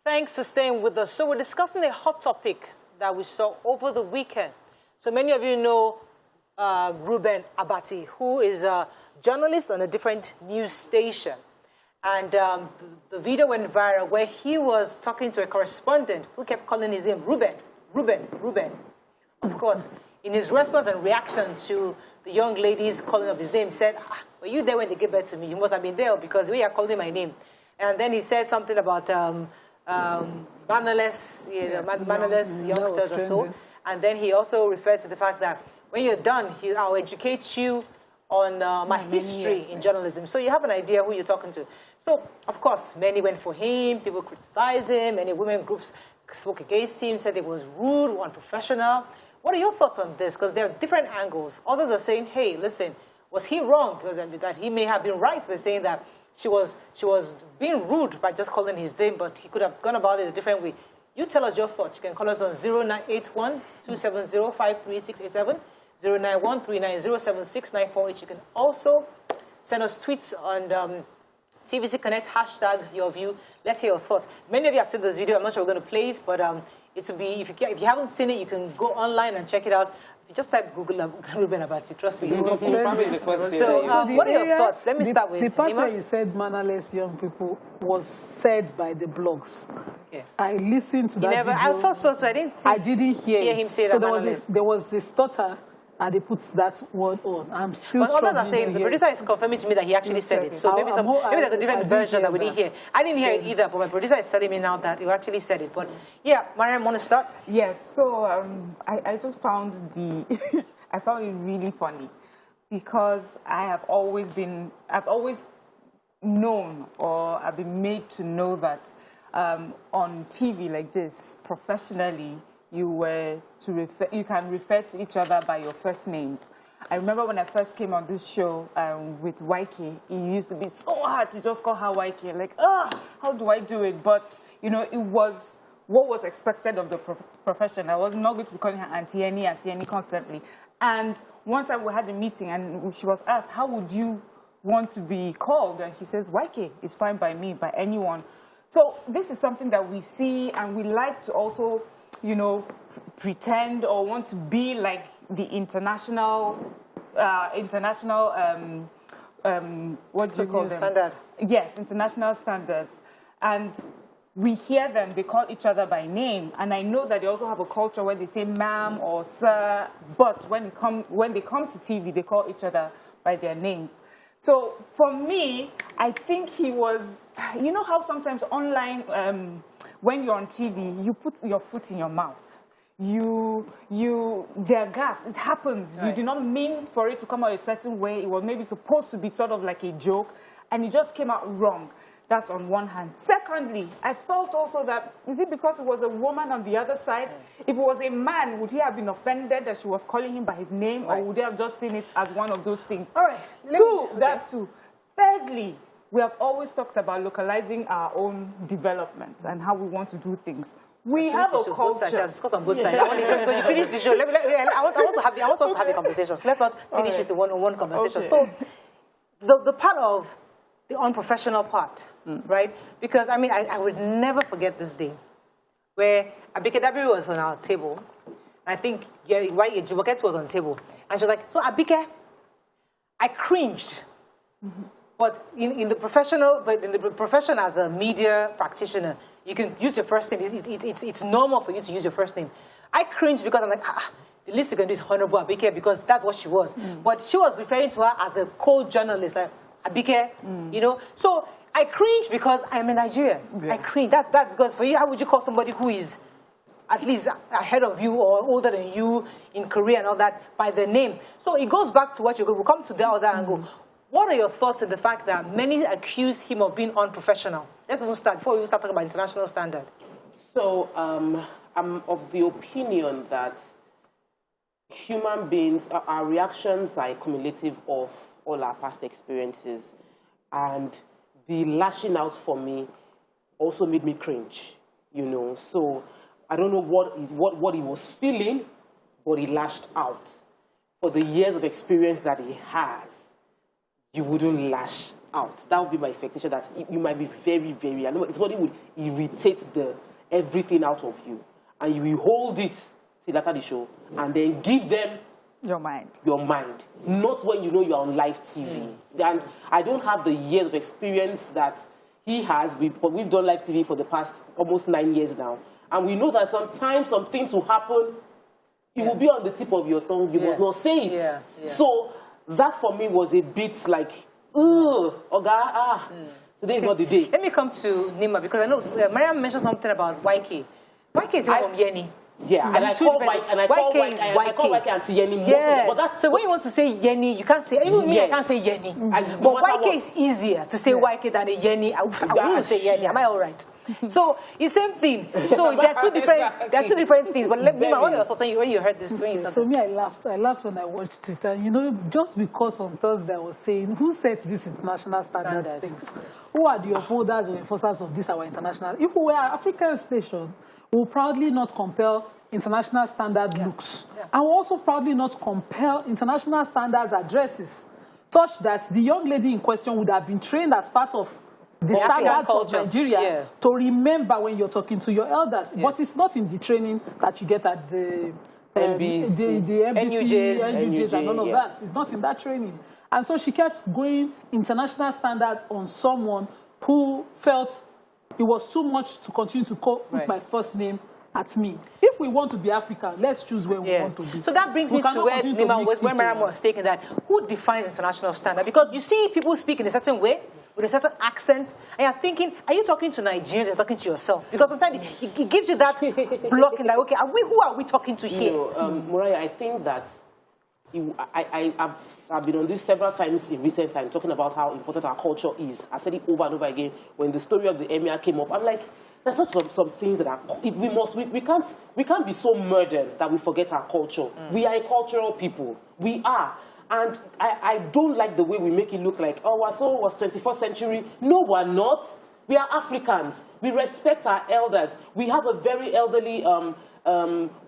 Thanks for staying with us. So we're discussing a hot topic that we saw over the weekend. So many of you know Reuben Abati, who is a journalist on a different news station. And the video went viral where he was talking to a correspondent who kept calling his name Reuben, Reuben, Reuben. Of course, in his response and reaction to the young ladies calling up his name, said, were you there when they gave birth to me? You must have been there because the way you're calling my name. And then he said something about mannerless, mannerless youngsters or so. And then he also referred to the fact that when you're done, I'll educate you on my history in journalism. So you have an idea who you're talking to. So, of course, many went for him. People criticized him. Many women groups spoke against him, said he was rude, unprofessional. What are your thoughts on this? Because there are different angles. Others are saying, hey, listen, was he wrong? Because that he may have been right by saying that she was being rude by just calling his name, but he could have gone about it a different way. You tell us your thoughts. You can call us on 0981-270-53687, 091-390-76948. You can also send us tweets on TVC Connect, hashtag your view. Let's hear your thoughts. Many of you have seen this video. I'm not sure we're going to play it, but it will be, if you haven't seen it, you can go online and check it out. If you just type Google Reuben Abati, trust me. So what are your thoughts? Let me start with the part where you said mannerless young people was said by the blogs. Okay. I listened to that video. I thought so, so I didn't hear him say so that. There was this stutter, and they put that word on. I'm still But others are saying, the producer is confirming to me that he actually said it. So maybe there's a different version that we didn't hear. I didn't hear it either, but my producer is telling me now that you actually said it. But yeah, Mariam, want to start? Yes, so I just found I found it really funny because I've always known, or I've been made to know that on TV like this, professionally, you can refer to each other by your first names. I remember when I first came on this show with YK, it used to be so hard to just call her YK. Like, how do I do it? But, you know, it was what was expected of the profession. I was not going to be calling her Auntie Annie constantly. And one time we had a meeting and she was asked, how would you want to be called? And she says, YK is fine by me, by anyone. So this is something that we see, and we like to also, you know, pretend or want to be like the international, what do you call them? Standard. Yes, international standards. And we hear them, they call each other by name. And I know that they also have a culture where they say ma'am or sir, but when they come to TV, they call each other by their names. So for me, I think he was, you know how sometimes online, when you're on TV, you put your foot in your mouth. There are gaffes. It happens. Right. You do not mean for it to come out a certain way. It was maybe supposed to be sort of like a joke, and it just came out wrong. That's on one hand. Secondly, I felt also that, is it because it was a woman on the other side? If it was a man, would he have been offended that she was calling him by his name, or would they have just seen it as one of those things? All right. That's two. Thirdly, we have always talked about localizing our own development and how we want to do things. We have a culture. Discuss on both sides. When you finish the show, I want us to have a conversation. So let's not finish it in one conversation. Okay. So the part of the unprofessional part, right? Because, I mean, I would never forget this day where Abike Dabiri was on our table. I think Jumoket was on the table. And she was like, so Abike, I cringed. But in the profession as a media practitioner, you can use your first name. It's normal for you to use your first name. I cringed because I'm like, the least you can do is Honorable Abike, because that's what she was. But she was referring to her as a cold journalist, like Abike, you know. So I cringe because I'm a Nigerian. Yeah. I cringe. That because for you, how would you call somebody who is at least ahead of you or older than you in career and all that by their name? So it goes back to what we'll come to the other angle. What are your thoughts on the fact that many accused him of being unprofessional? Let's even start before we start talking about international standard. So I'm of the opinion that human beings, our reactions are cumulative of all our past experiences, and the lashing out for me also made me cringe, you know. So I don't know what he was feeling, but he lashed out. For the years of experience that he has, you wouldn't lash out. That would be my expectation, that you might be very, very, I know somebody would irritate everything out of you, and you will hold it till after the show, and then give them your mind. Your mind. Not when you know you're on live TV. And I don't have the years of experience that he has. But we've done live TV for the past almost 9 years now. And we know that sometimes some things will happen. It will be on the tip of your tongue. You must not say it. So that for me was a bit like, today is not the day. Let me come to Nima, because I know Mariam mentioned something about YK. YK is from Yenny. Yeah, and I call YK Auntie Yenny. Yes. So when you want to say Yenny, you can't say, even me, I can't say Yenny. But YK is easier to say YK than a Yenny. I wouldn't say Yenny. Am I all right? So it's the same thing. So there are two different things. But Nima, what are your thoughts when you heard this? So me, I laughed when I watched it. And you know, just because on Thursday I was saying, who set these international standard things? Who are the upholders or enforcers of this, our international? If we were an African station, we will proudly not compel international standard looks. And we'll also proudly not compel international standards addresses, such that the young lady in question would have been trained as part of the standards of Nigeria to remember when you're talking to your elders. But it's not in the training that you get at the NBC, NUJs and all of that. It's not in that training. And so she kept going international standard on someone who felt it was too much to continue to call with my first name at me. If we want to be African, let's choose where we want to be. So that brings me to where Nima was, where Mariam was taking that. Who defines international standard? Because you see people speak in a certain way, with a certain accent, and you're thinking, are you talking to Nigerians or you're talking to yourself? Because sometimes it gives you that blocking, like, okay, who are we talking to here? Moriah, I think that I've been on this several times in recent times, talking about how important our culture is. I said it over and over again. When the story of the emir came up, I'm like, there's not some things that are, we can't be so murdered that we forget our culture. We are a cultural people. We are. And I don't like the way we make it look like, oh, so was 21st century. No, we're not. We are Africans. We respect our elders. We have a very elderly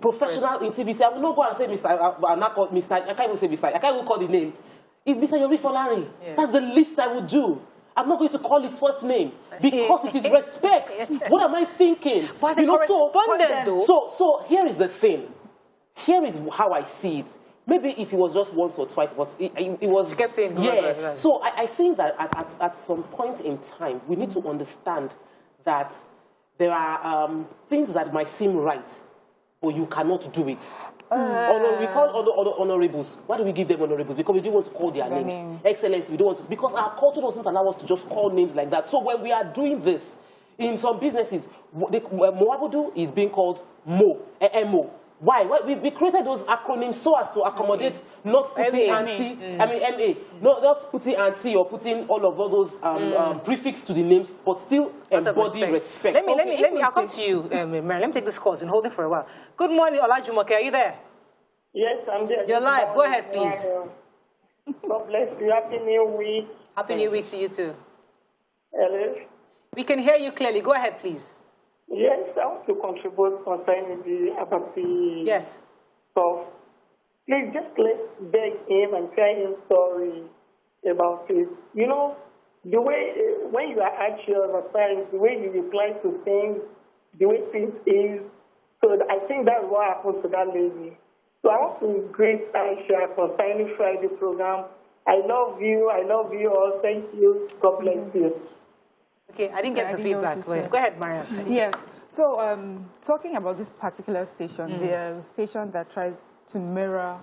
professional in TVC. I will not go and say Mr. I'm not called Mr. I can't even say Mr. I can't even call the name. It's Mr. Yomi Folari. That's the least I would do. I'm not going to call his first name because it is respect. What am I thinking? But you know, so here is the thing. Here is how I see it. Maybe if it was just once or twice, but it was... She kept saying... So I think that at some point in time, we need to understand that there are things that might seem right, but you cannot do it. We call honorables. Why do we give them honorables? Because we don't want to call their names. Excellency, we don't want to... Because our culture doesn't allow us to just call names like that. So when we are doing this, in some businesses, Moabudu is being called Mo, M-O. Why? We created those acronyms so as to accommodate not putting auntie, MA, not just putting auntie or putting all of those prefix to the names, but still embody respect. Let me, I'll come to you, Mary. Let me take this call. It's been holding for a while. Good morning, Olajumoke. Are you there? Yes, I'm there. You're live. Go ahead, please. God bless you. Happy New Week. Happy New Week to you too. Hello. We can hear you clearly. Go ahead, please. Yes, I want to contribute concerning the Abati stuff. Please just let's beg him and tell him sorry about it. You know, the way, when you are anxious at times, the way you reply to things, the way things is, so I think that's what happened to that lady. So I want to greet Aisha concerning Friday program. I love you all. Thank you. God bless you. Okay, I didn't get the feedback. Go ahead, Mariam. Yes. So, talking about this particular station, the station that tried to mirror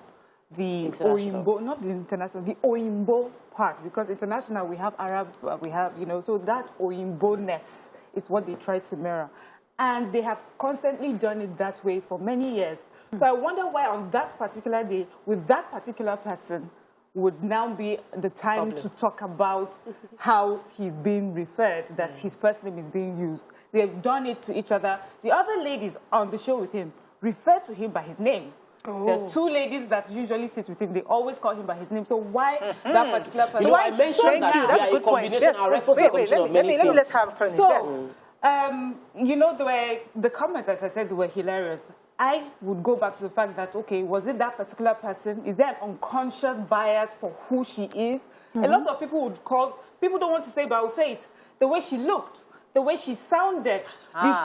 the Oyinbo, not the international, the Oyinbo part, because international we have Arab, we have, you know, so that Oyinbo-ness is what they tried to mirror. And they have constantly done it that way for many years. So I wonder why on that particular day, with that particular person, would now be the time to talk about how he's being referred, that his first name is being used. They've done it to each other. The other ladies on the show with him refer to him by his name. There are two ladies that usually sit with him. They always call him by his name. So why that particular person? So I mentioned that that's a good point. Let me let's have a finish. So, you know, the comments, as I said, were hilarious. I would go back to the fact that, okay, was it that particular person? Is there an unconscious bias for who she is? A lot of people would call People don't want to say it, but I'll say it. The way she looked, the way she sounded.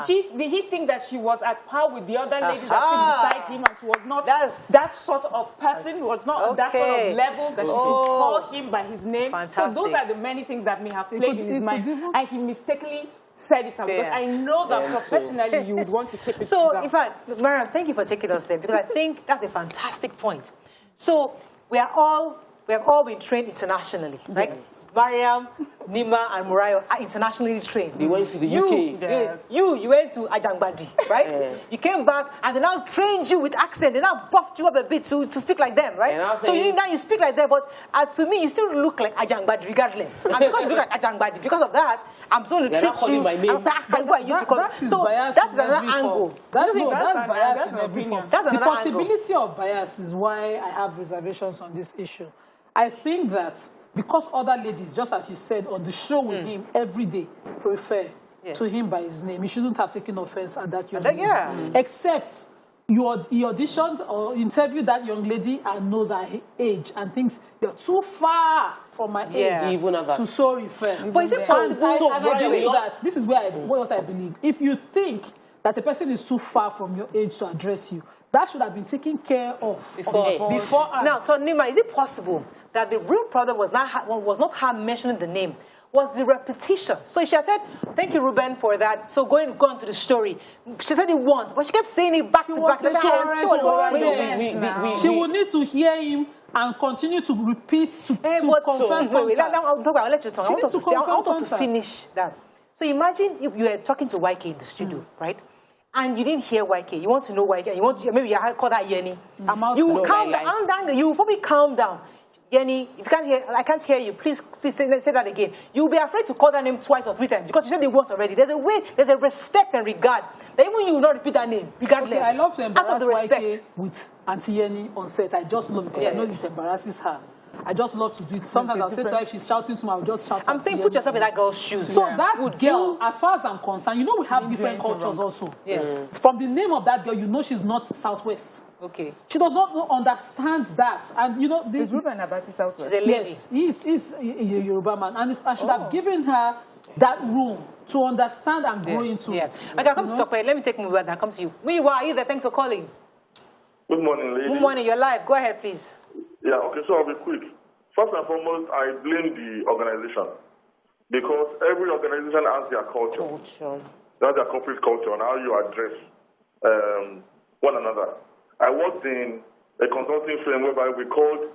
Did he think that she was at par with the other ladies that sit beside him, and she was not that sort of person, was not that sort of level that she could call him by his name? Fantastic. So those are the many things that may have played in his mind. And he mistakenly said it out, because I know that professionally you would want to keep it in fact, Mariam, thank you for taking us there, because I think that's a fantastic point. So we have all been trained internationally, right? Yes. Mariam, Nima, and Murayo are internationally trained. They went to the UK. You went to Ajangbadi, right? You came back and they now trained you with accent. They now buffed you up a bit to speak like them, right? So now you speak like them, but to me, you still look like Ajangbadi regardless. And because you look like Ajangbadi, because of that, I'm going to treat you. So that's another angle. That's bias in every form. That's another angle. The possibility of bias is why I have reservations on this issue. I think that because other ladies, just as you said, on the show with him every day, refer to him by his name, he shouldn't have taken offense at that young lady. Except he auditioned or interviewed that young lady and knows her age and thinks you're too far from my age to so refer. But is it possible? And I believe that this is what I believe. If you think that the person is too far from your age to address you, that should have been taken care of before. Now, so Nima, is it possible that the real problem was not her mentioning the name, was the repetition? So she had said, thank you, Reuben, for that. So go on to the story. She said it once, but she kept saying it back to back. She would need to hear him and continue to repeat to confirm contact. I'll let you talk. I want us to finish that. So imagine if you were talking to YK in the studio, right? And you didn't hear YK. You want to know YK. You want to, maybe you call that Yenny. You will calm down. You will probably calm down. Yenny, if you can't hear, I can't hear you. Please say that again. You'll be afraid to call that name twice or 3 times because you said it once already. There's a respect and regard that even you will not repeat that name, regardless. Okay, I love to embarrass YK with Auntie Yenny on set. I just love it because I know it embarrasses her. I just love to do it. Sometimes I'll say to her, if she's shouting to me, I'll just shout. I'm saying put yourself in that girl's shoes. So that girl, as far as I'm concerned, you know we have different cultures also. Yes. From the name of that girl, you know she's not Southwest. Okay. She does not understand that. And you know, this Reuben Abati Southwest. She's a lady. Yes, he's a Yoruba man. And I should have given her that room to understand and grow into it. Okay, I'll come to Tokwe. Let me take Muwa. That comes to you. Muwa, are you there? Thanks for calling. Good morning, ladies. Good morning. You're live. Go ahead, please. Yeah, okay, so I'll be quick. First and foremost, I blame the organization because every organization has their culture. They have their corporate culture and how you address one another. I worked in a consulting firm whereby we called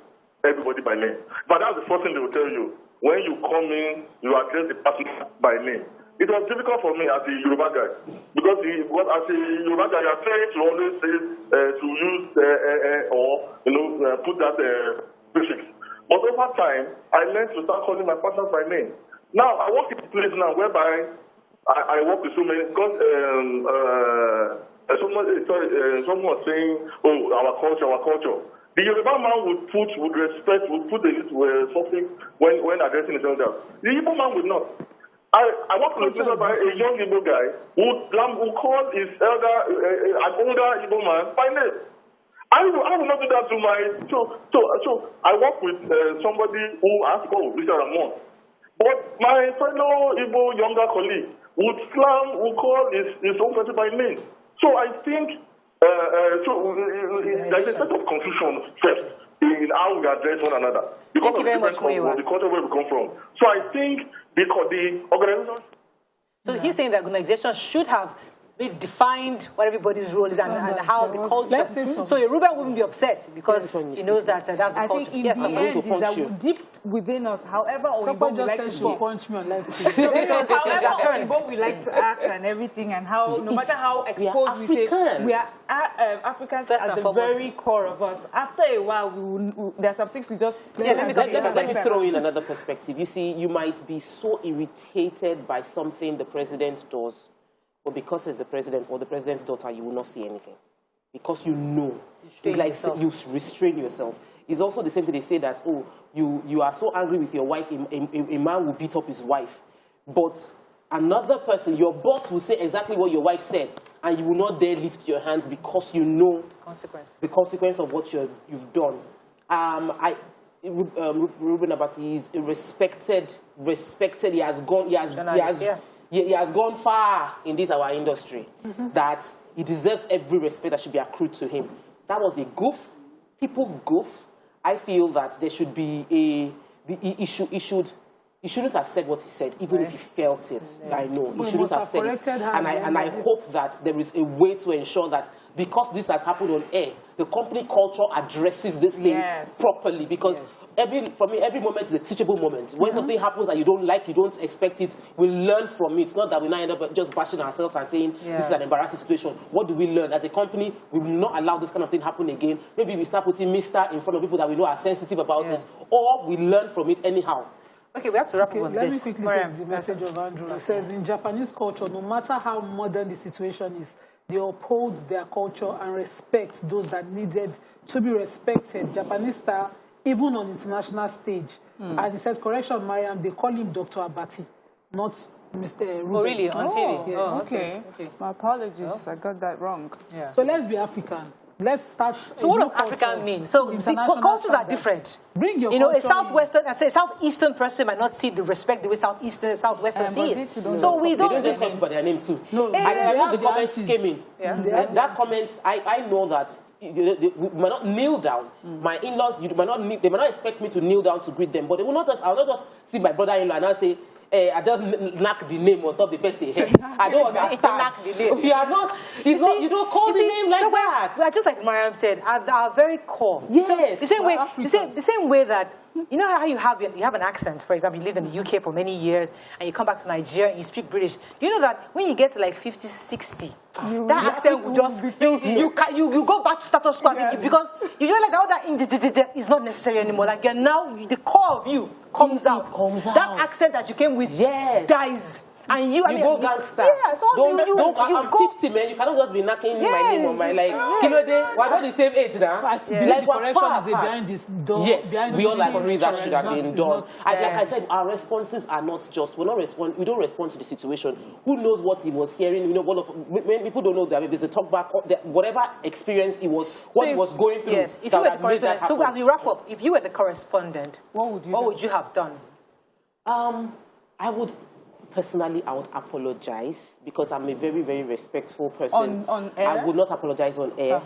everybody by name. But that's the first thing they will tell you. When you come in, you address the person by name. It was difficult for me as a Yoruba guy because as a Yoruba guy, you are trained to always say to use put that prefix. But over time, I learned to start calling my partners by name. Now, I work in a place now whereby I work with so many, because someone was saying, oh, our culture. The Yoruba man would put a suffix when addressing his elder. The Igbo man would not. I work in a place whereby a young Igbo guy would call his elder, an older Igbo man by name. I will not do that to my... So I work with somebody who has to call Mr. Ramon. But my fellow Igbo younger colleague would call his own person by name. So I think there's a set of confusion first in how we address one another. Because of the culture where we come from. So I think the organization... So he's saying that organization should have defined what everybody's role is and how the culture. So Reuben wouldn't be upset because he knows that that's the culture. I think in the end is that deep within us, however Oyibo we like to punch me on life. Because however Oyibo we like to act and everything, and how no matter how exposed we say we are Africans at the very core of us. After a while, there are some things we just let me throw in another perspective. You see, you might be so irritated by something the president does. But because it's the president or the president's daughter, you will not see anything. Because you know. You restrain yourself. It's also the same thing they say that, oh, you are so angry with your wife, a man will beat up his wife. But another person, your boss will say exactly what your wife said, and you will not dare lift your hands because you know the consequence of what you've done. Reuben Abati is a respected. He has gone far in this our industry. That he deserves every respect that should be accrued to him. That was a goof. People goof. I feel that there should be he shouldn't have said what he said, even if he felt it. I know he shouldn't have said it, and I hope that there is a way to ensure that, because this has happened on air, the company culture addresses this thing properly. Because for me, every moment is a teachable moment. When something happens that you don't like, you don't expect it, we learn from it. Not that we now end up just bashing ourselves and saying this is an embarrassing situation. What do we learn as a company? We will not allow this kind of thing happen again. Maybe we start putting Mr. in front of people that we know are sensitive about it, or we learn from it anyhow. Okay, we have to wrap up on this. Let me quickly say the message of Andrew. It says, in Japanese culture, no matter how modern the situation is, they uphold their culture and respect those that needed to be respected. Japanese style, even on international stage. And he says, correction, Mariam, they call him Dr. Abati, not Mr. Reuben. Oh, really? On TV? Yes. Oh, okay. My apologies. I got that wrong. Yeah. So let's be African. Let's start. So what does African mean? So cultures are different. Bring your a southwestern, I say southeastern person might not see the respect the way southwestern see it. So we don't. They don't just call people by their name too. No, I know the comments came in. That comments, I know that we might not kneel down. My in-laws, they might not expect me to kneel down to greet them, but they will not just. I will not just see my brother-in-law and I'll say, I just knock the name on top of the person. I don't understand. Knock the name. You are not. You don't call the name like that. Just like Mariam said, at our very core. Yes. The same way that, you know how you have an accent. For example, you lived in the UK for many years, and you come back to Nigeria and you speak British. Do you know that when you get to like 50, 60, that accent will just you go back to status quo because you don't like the other is not necessary anymore. Like you're now the core of you comes out. That accent that you came with dies. And you go gangster. Yeah, so I'm 50, man. You cannot just be knocking my name on my we're not the same age now. Like the correction is behind this door. Yes, we all agree that should have been done. Like I said, our responses are not just. We don't respond to the situation. Who knows what he was hearing? You know, when people don't know that there's a talk back, whatever experience he was, what he was going through. Yes, if you were the correspondent. So as we wrap up, if you were the correspondent, what would you have done? Personally, I would apologize because I'm a very, very respectful person. On air? I would not apologize on air.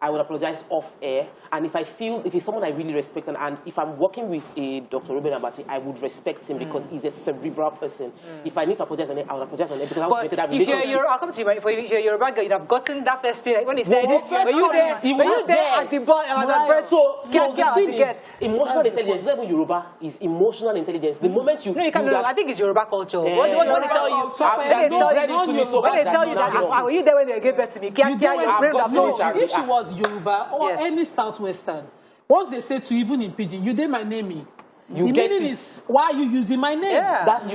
I would apologize off air. And if it's someone I really respect, and if I'm working with a Dr. Reuben Abati, I would respect him because he's a cerebral person. If I need to apologize on air, I would apologize on air because I want to make that relationship. I'll come to you, if you're Yoruba girl, you'd have gotten that first thing. When he said, were you there at the bar? Emotional intelligence, not even Yoruba, is emotional intelligence. The moment you I think it's Yoruba culture. When they tell you, that, were you there when they gave birth to me? Your brain would have told you. If she was Yoruba or any Southwestern, once they say to even in Pidgin, you did my naming. The meaning is, why are you using my name?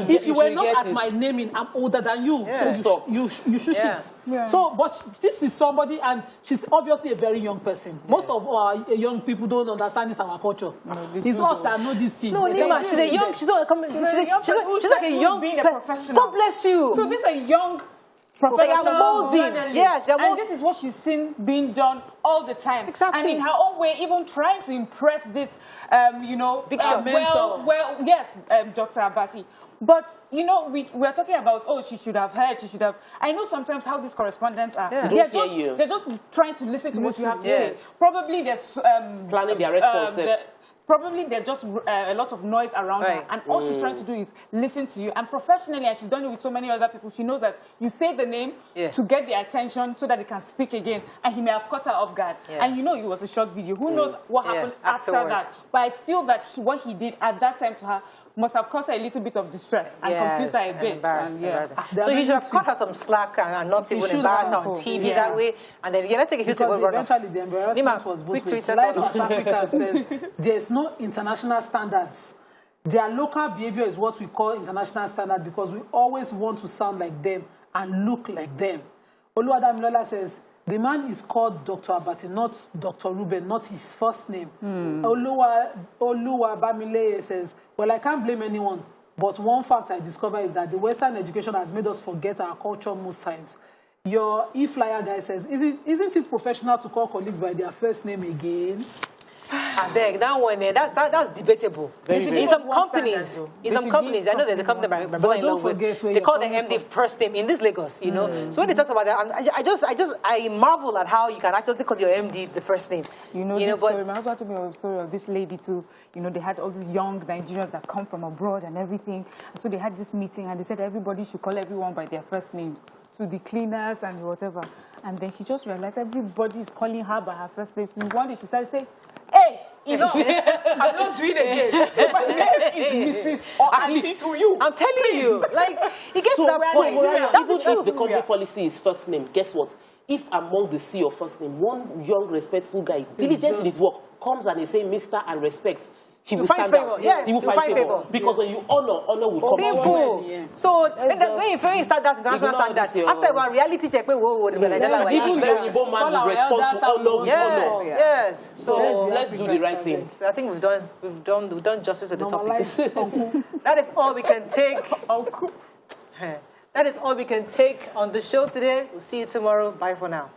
If you were not at my naming, I'm older than you. So you should shit. So, but this is somebody, and she's obviously a very young person. Most of our young people don't understand this our culture. It's us that know this thing. No, Nima, she's a young, she's like a young being a professional. God bless you. So this is a young professional journalist. Yes, and this is what she's seen being done all the time. Exactly. And in her own way, even trying to impress this, big shot mentor. Dr. Abati. But, we're talking about, she should have heard, she should have. I know sometimes how these correspondents are. Yeah. They're just trying to listen to what you have to say. Probably they're planning their responses. Probably there's just a lot of noise around her, and all she's trying to do is listen to you. And professionally, and she's done it with so many other people, she knows that you say the name to get their attention so that they can speak again. And he may have caught her off guard. And it was a short video. Who knows what happened after that? But I feel that what he did at that time to her must have caused her a little bit of distress and confused her a bit. So he should have cut her some slack and not even embarrass her on TV that way. And then, let's take a few to go eventually the embarrassment was both ways. Life as Africa says, there's no international standards. Their local behavior is what we call international standard because we always want to sound like them and look like them. Oluwadamilola says, the man is called Dr. Abati, not Dr. Reuben, not his first name. Oluwabamile says, well, I can't blame anyone, but one fact I discovered is that the Western education has made us forget our culture most times. Your e-flyer guy says, isn't it professional to call colleagues by their first name again? I beg, that one, that's debatable. In some companies, I know there's a company my brother-in-law with. They call the MD first name in this Lagos, you know. So when they talk about that, I marvel at how you can actually call your MD the first name. You know, my husband told me a story of this lady too. You know, they had all these young Nigerians that come from abroad and everything. And so they had this meeting and they said everybody should call everyone by their first names, to the cleaners and whatever. And then she just realized everybody is calling her by her first name. So one day she started saying, "Hey, enough! I'm not doing it again. My name is Mrs. or Alice to you." I'm telling you, like, it gets to that point. Even if the company policy is first name, guess what? If among the sea of first name, one young, respectful guy, diligent in his work, comes and is saying Mr. and respect, he will stand out. Yes, he will find favor. Because when you honor will come. Simple. Yeah. So when you start that international standard, after one reality check, even the Igbo man will respond to honor with honor. Yes. So let's do the right thing. I think we've done justice to the topic. That is all we can take. That is all we can take on the show today. We'll see you tomorrow. Bye for now.